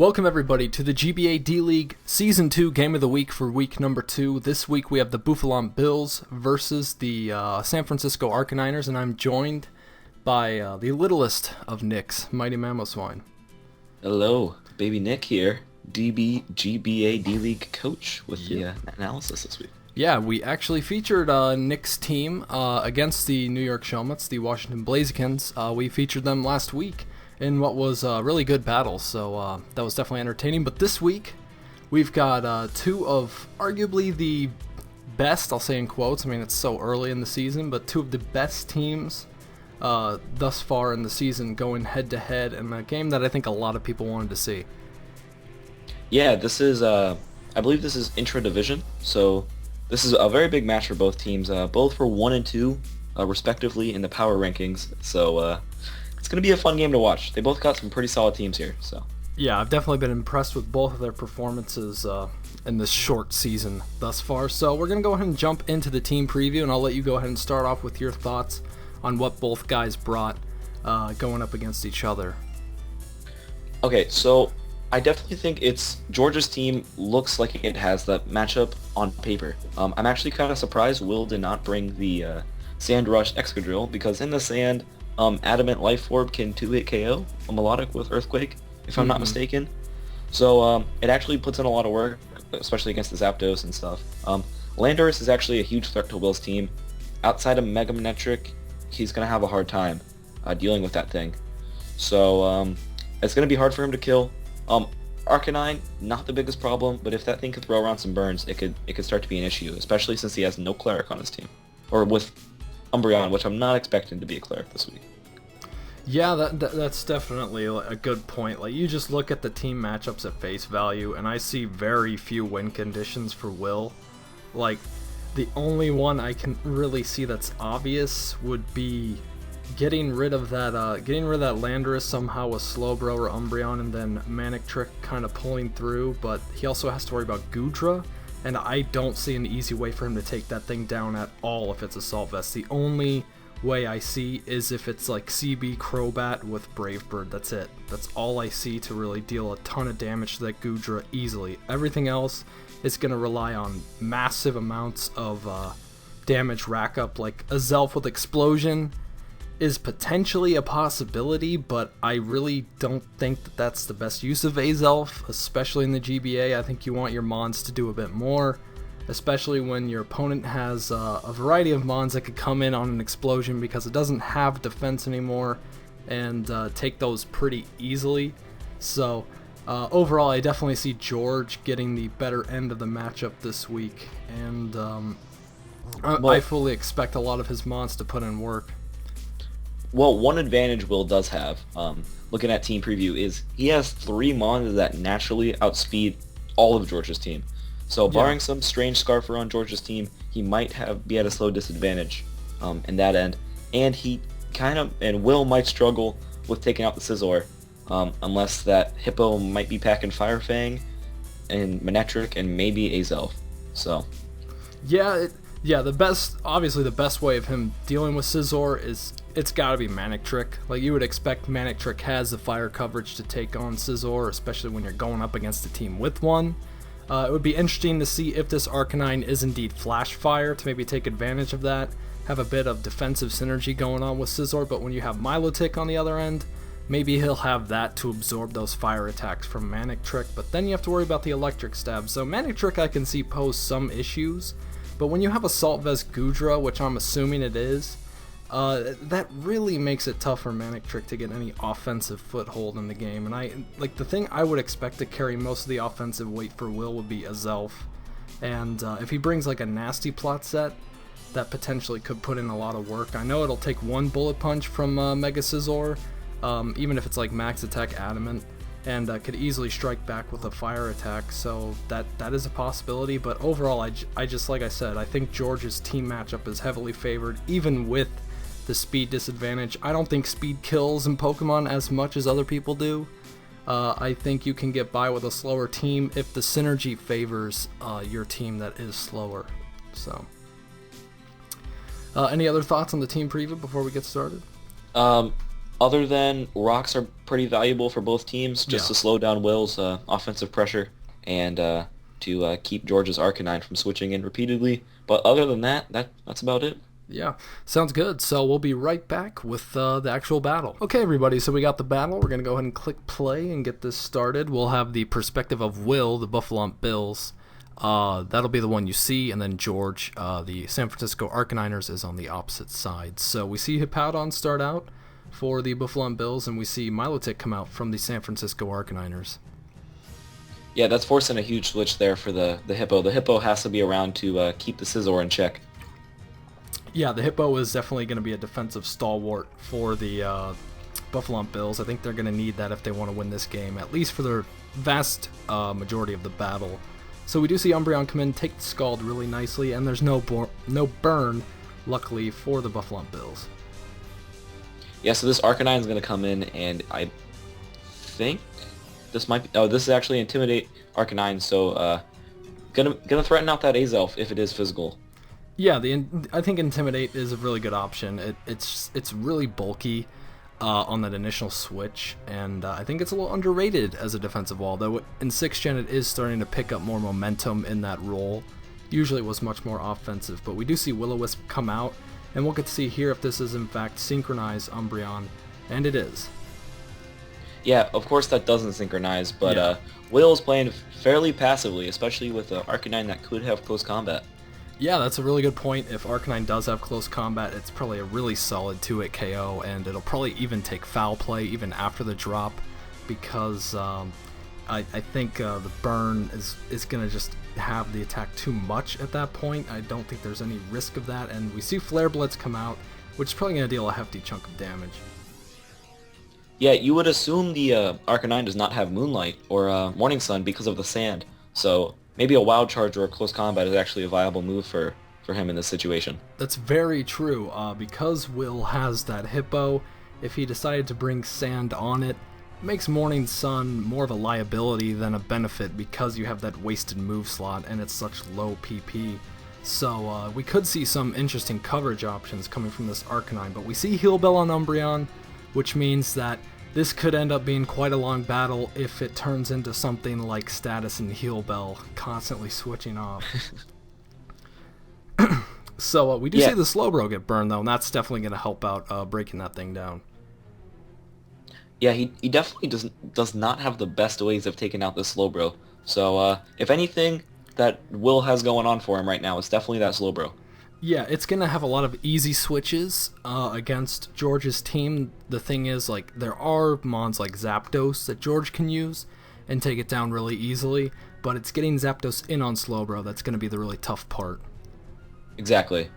Welcome everybody to the GBA D-League Season 2 Game of the Week for week number 2. This week we have the Bouffalant Bills versus the San Francisco Arcaniners, and I'm joined by the littlest of Nicks, Mightymamoswine. Hello, baby Nick here, GBA D-League Coach with the analysis this week. Yeah, we actually featured Nick's team against the New York Shelmets, the Washington Blazekins. We featured them last week in what was a really good battle, so that was definitely entertaining. But this week, we've got two of arguably the best, I'll say in quotes, I mean it's so early in the season, but two of the best teams thus far in the season going head-to-head in a game that I think a lot of people wanted to see. Yeah, this is, I believe this is intra-division, so this is a very big match for both teams. Both were 1 and 2, respectively, in the power rankings, so it's going to be a fun game to watch. They both got some pretty solid teams here. So yeah, I've definitely been impressed with both of their performances in this short season thus far. So we're going to go ahead and jump into the team preview, and I'll let you go ahead and start off with your thoughts on what both guys brought going up against each other. Okay, so I definitely think Georgia's team looks like it has that matchup on paper. I'm actually kind of surprised Will did not bring the Sand Rush Excadrill, because in the sand, Adamant Life Orb can 2-hit KO a Melodic with Earthquake, if I'm not mistaken. So it actually puts in a lot of work, especially against the Zapdos and stuff. Landorus is actually a huge threat to Will's team. Outside of Mega Manectric, he's going to have a hard time dealing with that thing. So it's going to be hard for him to kill. Arcanine, not the biggest problem, but if that thing could throw around some burns, it could start to be an issue, especially since he has no Cleric on his team. Or with Umbreon, which I'm not expecting to be a Cleric this week. Yeah, that's definitely a good point. Like, you just look at the team matchups at face value, and I see very few win conditions for Will. Like, the only one I can really see that's obvious would be getting rid of that Landorus somehow with Slowbro or Umbreon, and then Manectric kind of pulling through. But he also has to worry about Goodra, and I don't see an easy way for him to take that thing down at all if it's Assault Vest. The only way I see is if it's like CB Crobat with Brave Bird. That's it. That's all I see to really deal a ton of damage to that Goodra easily. Everything else is going to rely on massive amounts of damage rack up. Like a Zelf with Explosion is potentially a possibility, but I really don't think that that's the best use of Azelf, especially in the GBA. I think you want your Mons to do a bit more, especially when your opponent has a variety of Mons that could come in on an Explosion, because it doesn't have defense anymore, and take those pretty easily. So overall, I definitely see George getting the better end of the matchup this week, and I fully expect a lot of his Mons to put in work. Well, one advantage Will does have, looking at team preview, is he has 3 Mons that naturally outspeed all of Georgia's team. So barring some strange Scarfer on Georgia's team, he might be at a slow disadvantage in that end. And Will might struggle with taking out the Scizor, unless that Hippo might be packing Fire Fang and Manectric and maybe Azelf. So obviously the best way of him dealing with Scizor is it's got to be Manectric. Like, you would expect Manectric has the fire coverage to take on Scizor, especially when you're going up against a team with one. It would be interesting to see if this Arcanine is indeed Flash Fire, to maybe take advantage of that, have a bit of defensive synergy going on with Scizor. But when you have Milotic on the other end, maybe he'll have that to absorb those fire attacks from Manectric, but then you have to worry about the electric stab. So Manectric I can see pose some issues, but when you have Assault Vest Goodra, which I'm assuming it is, that really makes it tough for Manectric to get any offensive foothold in the game. And the thing I would expect to carry most of the offensive weight for Will would be Azelf. And if he brings like a nasty plot set, that potentially could put in a lot of work. I know it'll take one Bullet Punch from Mega Scizor, even if it's like Max Attack Adamant, and could easily strike back with a fire attack. So that is a possibility. But overall, I just, like I said, I think George's team matchup is heavily favored, even with the speed disadvantage. I don't think speed kills in Pokemon as much as other people do. I think you can get by with a slower team if the synergy favors your team that is slower. So, any other thoughts on the team preview before we get started? Other than rocks are pretty valuable for both teams, just Yeah. to slow down Will's offensive pressure and to keep George's Arcanine from switching in repeatedly. But other than that, that's about it. Yeah, sounds good. So we'll be right back with the actual battle. Okay, everybody, so we got the battle. We're going to go ahead and click play and get this started. We'll have the perspective of Will, the Bouffalant Bills. That'll be the one you see, and then George, the San Francisco Arcaniners, is on the opposite side. So we see Hippowdon start out for the Bouffalant Bills, and we see Milotic come out from the San Francisco Arcaniners. Yeah, that's forcing a huge switch there for the Hippo. The Hippo has to be around to keep the Scizor in check. Yeah, the Hippo is definitely going to be a defensive stalwart for the Bouffalant Bills. I think they're going to need that if they want to win this game, at least for the vast majority of the battle. So we do see Umbreon come in, take the Scald really nicely, and there's no burn, luckily, for the Bouffalant Bills. Yeah, so this Arcanine is going to come in, and I think this might be... Oh, this is actually Intimidate Arcanine, so gonna threaten out that Azelf if it is physical. Yeah, I think Intimidate is a really good option. It's really bulky on that initial switch, and I think it's a little underrated as a defensive wall, though in 6th Gen it is starting to pick up more momentum in that role. Usually it was much more offensive, but we do see Will-O-Wisp come out, and we'll get to see here if this is in fact synchronized Umbreon, and it is. Yeah, of course that doesn't synchronize, but Yeah. Will is playing fairly passively, especially with an Arcanine that could have close combat. Yeah, that's a really good point. If Arcanine does have close combat, it's probably a really solid 2-hit KO, and it'll probably even take foul play even after the drop, because I think the burn is going to just have the attack too much at that point. I don't think there's any risk of that, and we see Flare Blitz come out, which is probably going to deal a hefty chunk of damage. Yeah, you would assume the Arcanine does not have Moonlight or Morning Sun because of the sand, so maybe a Wild Charge or a Close Combat is actually a viable move for him in this situation. That's very true, because Will has that Hippo. If he decided to bring sand on it, makes Morning Sun more of a liability than a benefit because you have that wasted move slot and it's such low PP. So we could see some interesting coverage options coming from this Arcanine, but we see Heal Bell on Umbreon, which means that this could end up being quite a long battle if it turns into something like Status and Heal Bell, constantly switching off. So we do see the Slowbro get burned, though, and that's definitely going to help out breaking that thing down. Yeah, he definitely does not have the best ways of taking out this Slowbro. So if anything that Will has going on for him right now, it's definitely that Slowbro. Yeah, it's going to have a lot of easy switches against George's team. The thing is, like, there are mons like Zapdos that George can use and take it down really easily, but it's getting Zapdos in on Slowbro that's going to be the really tough part. Exactly.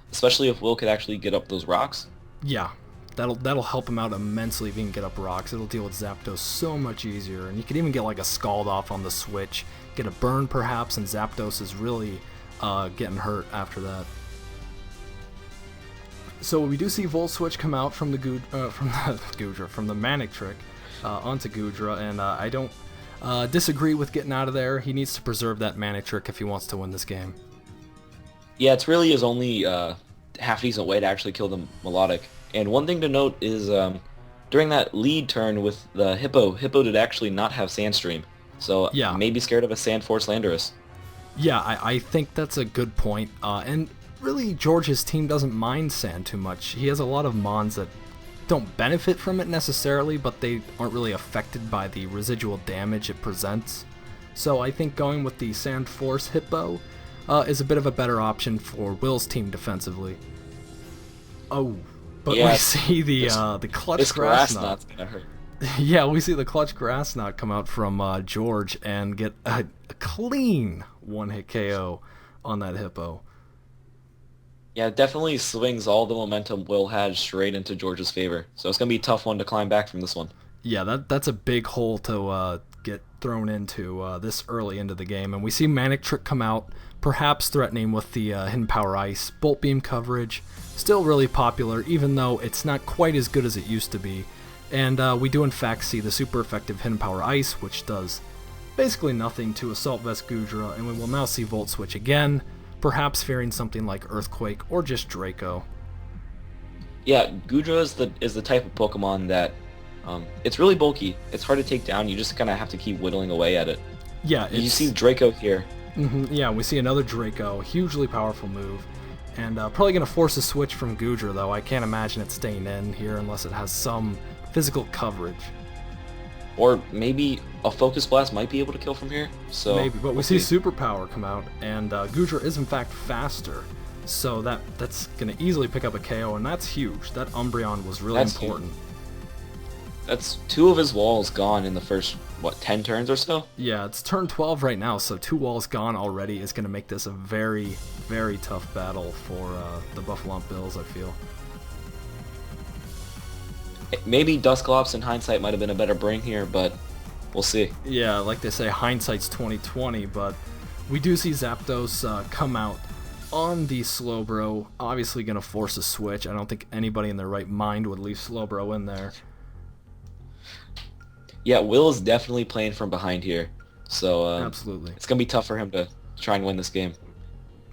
Especially if Will could actually get up those rocks. Yeah, that'll help him out immensely if he can get up rocks. It'll deal with Zapdos so much easier, and you could even get like a Scald off on the switch, get a burn perhaps, and Zapdos is really getting hurt after that. So we do see Volt Switch come out from the Manectric onto Goodra, and I don't disagree with getting out of there. He needs to preserve that Manectric if he wants to win this game. Yeah, it's really his only half-decent way to actually kill the Melodic. And one thing to note is during that lead turn with the Hippo did actually not have Sandstream. So yeah, maybe scared of a Sand Force Landorus. Yeah, I think that's a good point. And really, George's team doesn't mind Sand too much. He has a lot of mons that don't benefit from it necessarily, but they aren't really affected by the residual damage it presents. So I think going with the Sand Force Hippo is a bit of a better option for Will's team defensively. Oh, but yeah, we see the Clutch Grass Knot. Gonna hurt. Yeah, we see the Clutch Grass Knot come out from George and get a clean one-hit KO on that Hippo. Yeah, it definitely swings all the momentum Will had straight into George's favor. So it's going to be a tough one to climb back from this one. Yeah, that's a big hole to get thrown into this early into the game. And we see Manectric come out, perhaps threatening with the Hidden Power Ice. Bolt Beam coverage, still really popular, even though it's not quite as good as it used to be. And we do in fact see the super effective Hidden Power Ice, which does basically nothing to Assault Vest Goodra, and we will now see Volt Switch again, perhaps fearing something like Earthquake or just Draco. Yeah, Gudra is the type of Pokemon that it's really bulky. It's hard to take down. You just kind of have to keep whittling away at it. Yeah, you see Draco here. Yeah, we see another Draco, hugely powerful move, and probably going to force a switch from Gudra, though. I can't imagine it staying in here unless it has some physical coverage. Or maybe a Focus Blast might be able to kill from here. So maybe, but we see Superpower come out, and Gudra is in fact faster, so that's going to easily pick up a KO, and that's huge. That Umbreon was really important. Huge. That's 2 of his walls gone in the first, 10 turns or so? Yeah, it's turn 12 right now, so 2 walls gone already is going to make this a very, very tough battle for the Bouffalant Bills, I feel. Maybe Dusclops in hindsight might have been a better bring here, but we'll see. Yeah, like they say, hindsight's 20/20, but we do see Zapdos come out on the Slowbro, obviously going to force a switch. I don't think anybody in their right mind would leave Slowbro in there. Yeah, Will is definitely playing from behind here, so absolutely, it's going to be tough for him to try and win this game.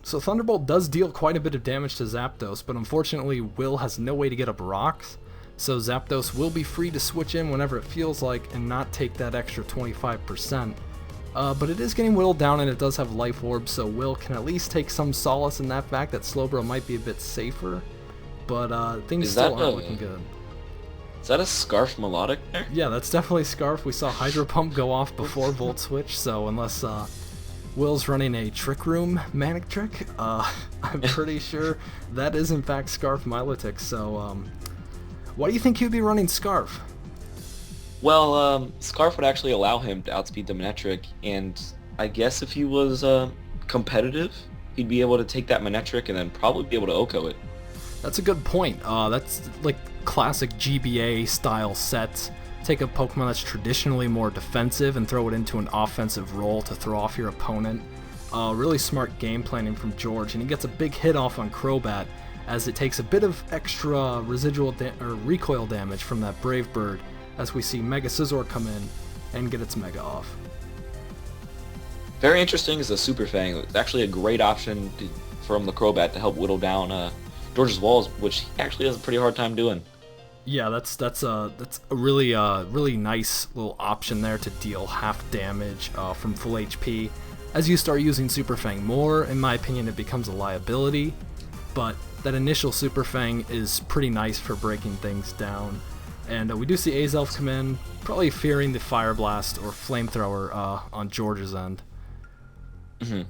So Thunderbolt does deal quite a bit of damage to Zapdos, but unfortunately Will has no way to get up rocks, so Zapdos will be free to switch in whenever it feels like and not take that extra 25%. But it is getting whittled down, and it does have Life Orb, so Will can at least take some solace in that fact that Slowbro might be a bit safer, but things still aren't looking good. Is that a Scarf Melodic there? Yeah, that's definitely Scarf. We saw Hydro Pump go off before Volt Switch, so unless Will's running a Trick Room Manic Trick, I'm pretty sure that is in fact Scarf Milotic, so why do you think he would be running Scarf? Well, Scarf would actually allow him to outspeed the Manectric, and I guess if he was competitive, he'd be able to take that Manectric and then probably be able to Oko it. That's a good point. That's like classic GBA style sets. Take a Pokemon that's traditionally more defensive and throw it into an offensive role to throw off your opponent. Really smart game planning from George, and he gets a big hit off on Crobat as it takes a bit of extra residual or recoil damage from that Brave Bird as we see Mega Scizor come in and get its Mega off. Very interesting is the Super Fang. It's actually a great option from the Crobat to help whittle down George's walls, which he actually has a pretty hard time doing. Yeah, that's a really nice little option there to deal half damage from full HP. As you start using Super Fang more, in my opinion, it becomes a liability, but that initial Super Fang is pretty nice for breaking things down. And we do see Azelf come in, probably fearing the Fire Blast or Flamethrower on George's end. Mm-hmm.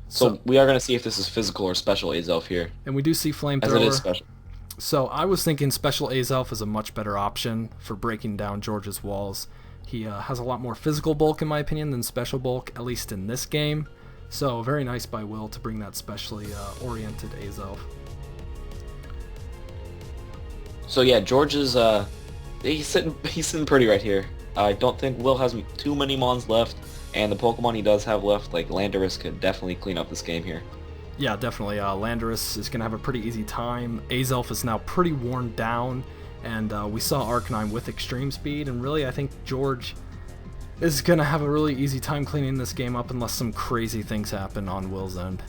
So we are going to see if this is physical or special Azelf here. And we do see Flamethrower. As it is special. So I was thinking special Azelf is a much better option for breaking down George's walls. He has a lot more physical bulk in my opinion than special bulk, at least in this game. So very nice by Will to bring that specially oriented Azelf. So yeah, George is he's sitting pretty right here. I don't think Will has too many Mons left, and the Pokemon he does have left, like Landorus, could definitely clean up this game here. Yeah, definitely. Landorus is going to have a pretty easy time. Azelf is now pretty worn down, and we saw Arcanine with extreme speed, and really I think George is going to have a really easy time cleaning this game up unless some crazy things happen on Will's end.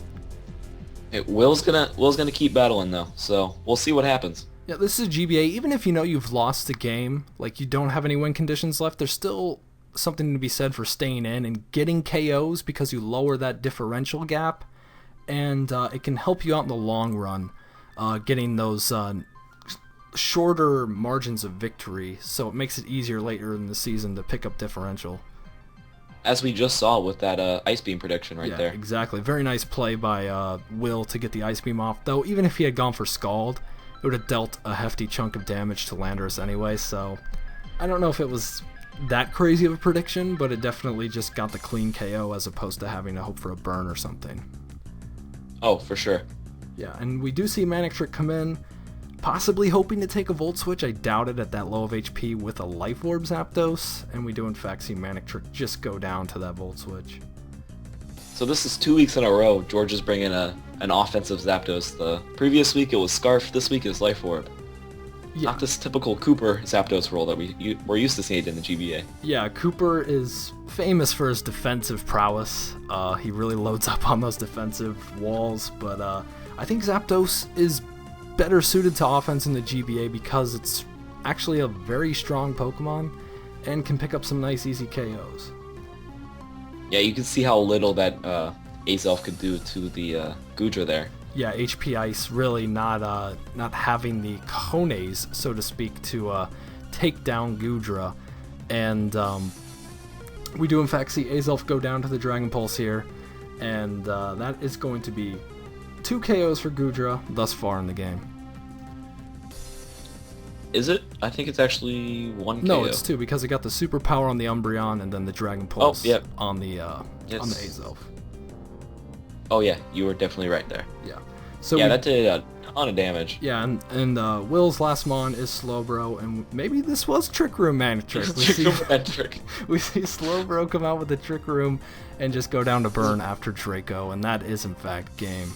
Will's gonna keep battling though, so we'll see what happens. Yeah, this is GBA. Even if you know you've lost the game, like you don't have any win conditions left, there's still something to be said for staying in and getting KOs because you lower that differential gap, and it can help you out in the long run, getting those shorter margins of victory, so it makes it easier later in the season to pick up differential. As we just saw with that Ice Beam prediction right there. Exactly. Very nice play by Will to get the Ice Beam off, though even if he had gone for Scald, it would have dealt a hefty chunk of damage to Landorus anyway, so I don't know if it was that crazy of a prediction, but it definitely just got the clean KO as opposed to having to hope for a burn or something. Oh, for sure. Yeah, and we do see Manic Trick come in, possibly hoping to take a Volt Switch. I doubt it at that low of HP with a Life Orb Zapdos, and we do in fact see Manic Trick just go down to that Volt Switch. So this is 2 weeks in a row George is bringing an offensive Zapdos. The previous week it was Scarf, this week is Life Orb. Yeah. Not this typical Cooper Zapdos role that we're used to seeing in the GBA. Yeah, Cooper is famous for his defensive prowess. He really loads up on those defensive walls, but I think Zapdos is better suited to offense in the GBA because it's actually a very strong Pokemon and can pick up some nice easy KOs. Yeah, you can see how little that Azelf could do to the Goodra there. Yeah, HP Ice really not having the cojones, so to speak, to take down Goodra. And we do in fact see Azelf go down to the Dragon Pulse here, and that is going to be 2 KOs for Goodra thus far in the game. Is it? I think it's actually 1 KO. No, it's 2 because it got the superpower on the Umbreon and then the Dragon Pulse on the Azelf. Oh yeah, you were definitely right there. Yeah. So yeah, that did a ton of damage. Yeah, and Will's last mon is Slowbro, and maybe this was Trick Room Manic Trick. We see Slowbro come out with the Trick Room and just go down to burn after Draco, and that is in fact game.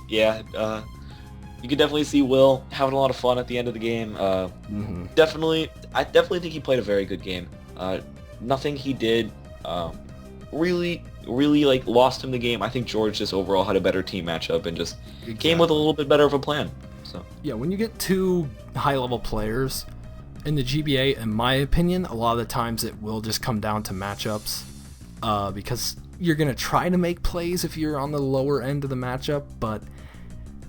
Yeah, you could definitely see Will having a lot of fun at the end of the game. I definitely think he played a very good game. Nothing he did really like lost him the game. I think George just overall had a better team matchup and just came with a little bit better of a plan. So yeah, when you get 2 high-level players in the GBA, in my opinion, a lot of the times it will just come down to matchups because you're gonna try to make plays if you're on the lower end of the matchup, but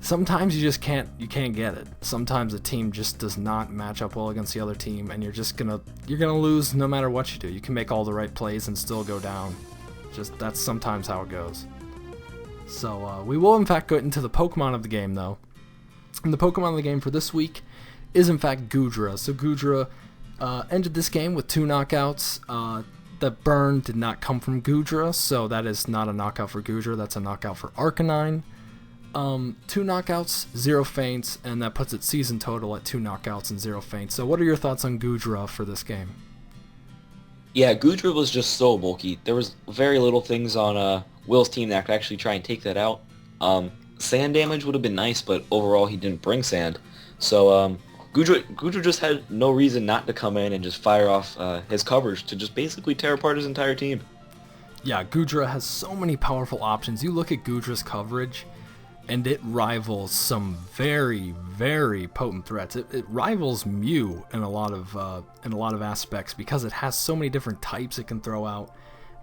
sometimes you just can't get it. Sometimes a team just does not match up well against the other team, and you're gonna lose no matter what you do. You can make all the right plays and still go down. That's sometimes how it goes. So we will in fact go into the Pokemon of the game though. And the Pokemon of the game for this week is in fact Goodra. So Goodra ended this game with 2 knockouts. The burn did not come from Goodra, so that is not a knockout for Goodra. That's a knockout for Arcanine. 2 knockouts, 0 feints, and that puts its season total at 2 knockouts and 0 feints. So what are your thoughts on Goodra for this game? Yeah, Goodra was just so bulky. There was very little things on Will's team that could actually try and take that out. Sand damage would have been nice, but overall he didn't bring sand. So Goodra just had no reason not to come in and just fire off his coverage to just basically tear apart his entire team. Yeah, Goodra has so many powerful options. You look at Goodra's coverage, and it rivals some very, very potent threats. It rivals Mew in a lot of aspects because it has so many different types it can throw out,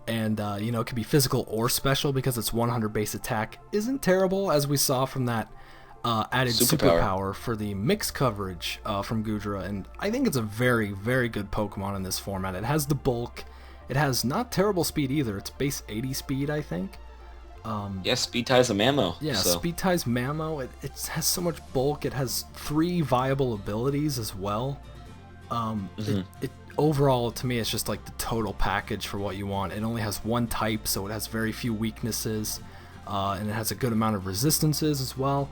and it can be physical or special because its 100 base attack isn't terrible, as we saw from that added superpower for the mixed coverage from Goodra. And I think it's a very, very good Pokemon in this format. It has the bulk. It has not terrible speed either. It's base 80 speed, I think. Speed ties a Mamo. Yeah, so. Speed ties Mamo. It has so much bulk. It has 3 viable abilities as well. It overall, to me, it's just like the total package for what you want. It only has 1 type, so it has very few weaknesses, and it has a good amount of resistances as well.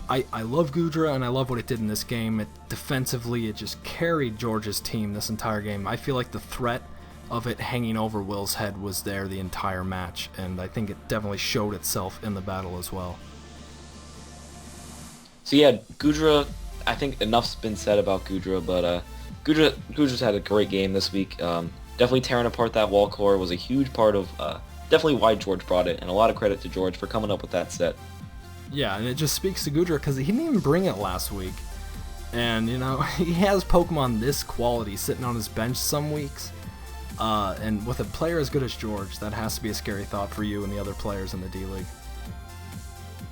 I love Goodra, and I love what it did in this game. Defensively, it just carried George's team this entire game. I feel like the threat of it hanging over Will's head was there the entire match, and I think it definitely showed itself in the battle as well. So yeah, Goodra, I think enough's been said about Goodra, but Goodra's had a great game this week. Definitely tearing apart that wall core was a huge part of definitely why George brought it, and a lot of credit to George for coming up with that set. Yeah, and it just speaks to Goodra because he didn't even bring it last week. And, he has Pokemon this quality sitting on his bench some weeks. And with a player as good as George, that has to be a scary thought for you and the other players in the D-League.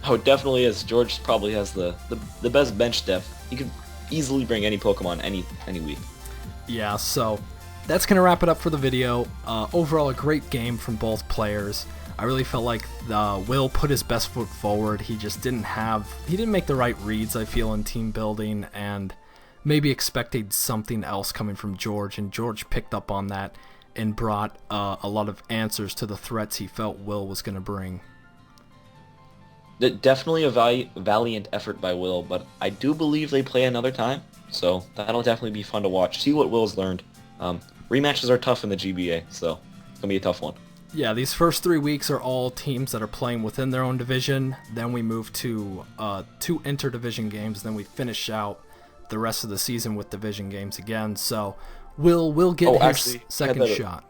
Oh, it definitely is. George probably has the best bench depth. He could easily bring any Pokemon any week. Yeah, so that's going to wrap it up for the video. Overall, a great game from both players. I really felt like Will put his best foot forward. He just didn't make the right reads, I feel, in team building, and maybe expected something else coming from George, and George picked up on that and brought a lot of answers to the threats he felt Will was going to bring. Definitely a valiant effort by Will, but I do believe they play another time, so that'll definitely be fun to watch. See what Will's learned. Rematches are tough in the GBA, so it's going to be a tough one. Yeah, these first 3 weeks are all teams that are playing within their own division. Then we move to 2 interdivision games, then we finish out the rest of the season with division games again. So Will get his second shot.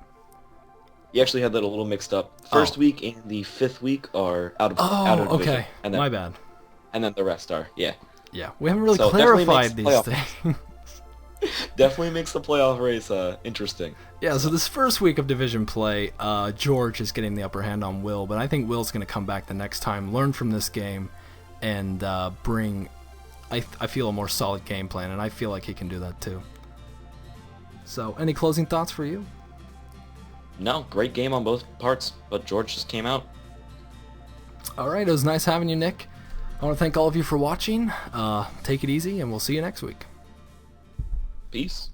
You actually had that a little mixed up. First week and the 5th week are out of division. Okay. My bad. And then the rest are, yeah. Yeah, we haven't really So definitely clarified makes these playoff- things. Definitely makes the playoff race interesting. Yeah, so this first week of division play, George is getting the upper hand on Will, but I think Will's going to come back the next time, learn from this game, and bring, I feel, a more solid game plan, and I feel like he can do that too. So, any closing thoughts for you? No, great game on both parts, but George just came out. Alright, it was nice having you, Nick. I want to thank all of you for watching. Take it easy, and we'll see you next week. Peace.